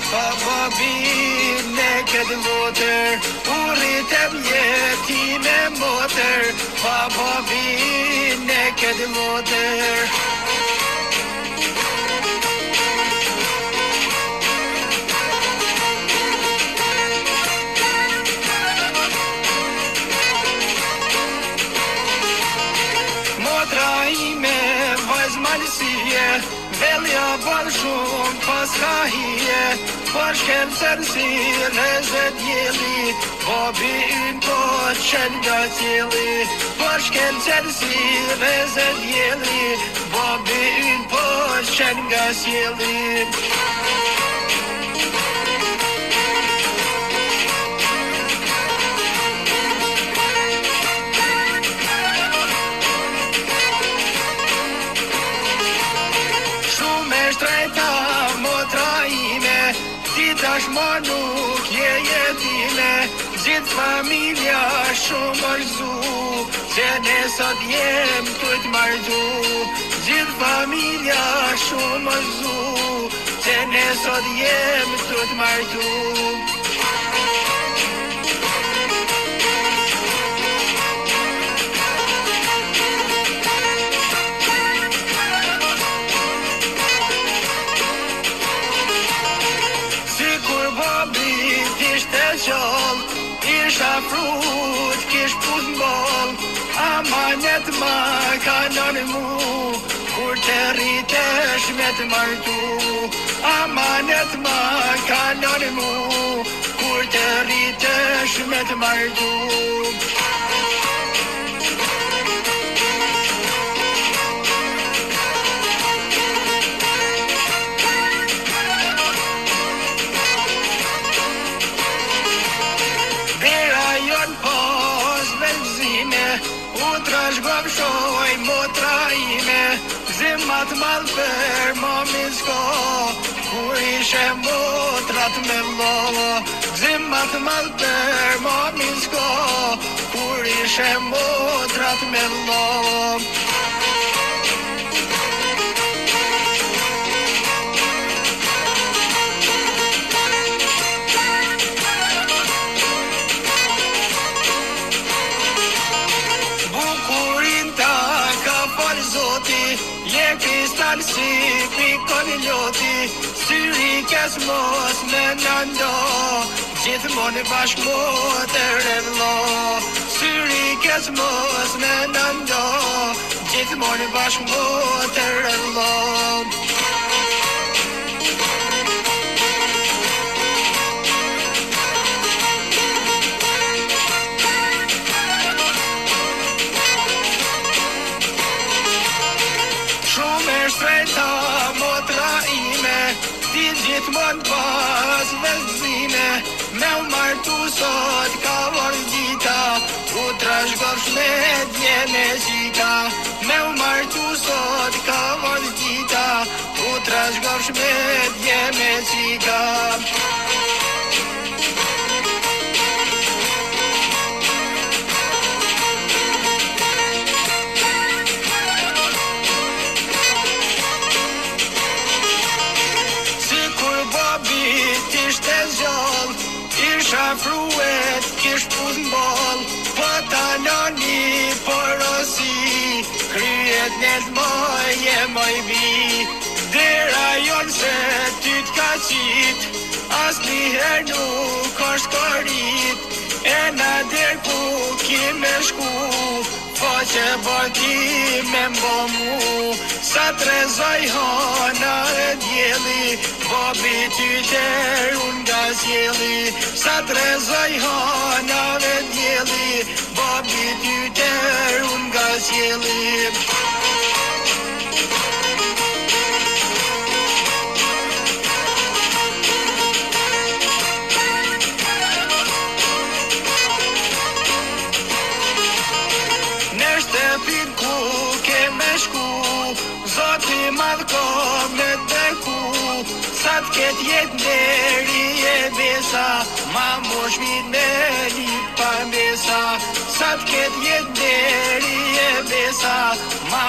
pa babin në këtë votër, u rritëm jetime motër, pa babin në këtë votër. Velja bërë shumë pas ka hije, për shkencën si rezet jeli, babi yn po qenë nga cili, për shkencën si rezet jeli, babi yn po qenë nga cili. Tashma nuk je jetime, gjithë familja shumë arzu, që ne sot jem të të marzu. Gjithë familja shumë arzu, që ne sot jem të të marzu. Isha frut, kish put m'bol, amanet ma kanon mu, kur të rritesh me të martu. Amanet ma kanon mu, kur të rritesh me të martu. Shkoj motra ime, zimat malë për mamin s'ka, kur ishe motrat me vlo. Zimat malë për mamin s'ka, kur ishe motrat me vlo. Kristal si pikon ljoti, syri kes mos me nëndo, gjithmonë bashk motër e vlo. Syri kes mos me nëndo, gjithmonë bashk motër e vlo. Gjithmonë pas vëzime, me u martu sot ka vorë dita, u trashgosh me dje me qika. Me u martu sot ka vorë dita, u trashgosh me dje me qika. Isha fruet, kish put m'bol, po taloni porosi, kryet nelt moj e moj vi. Dera jon se ty t'ka qit, as njëher nuk është korit, e na der ku ki me shku, po që bërti me mbo mu. Sa trezoj hana e djeli, babi ty der unë nga zjeli. Sa trezoj hana e djeli, babi ty der unë nga zjeli. Këtë jetë deri e besa, ma mosh mit me një pambesa. Sa t'ket jetë deri e besa, ma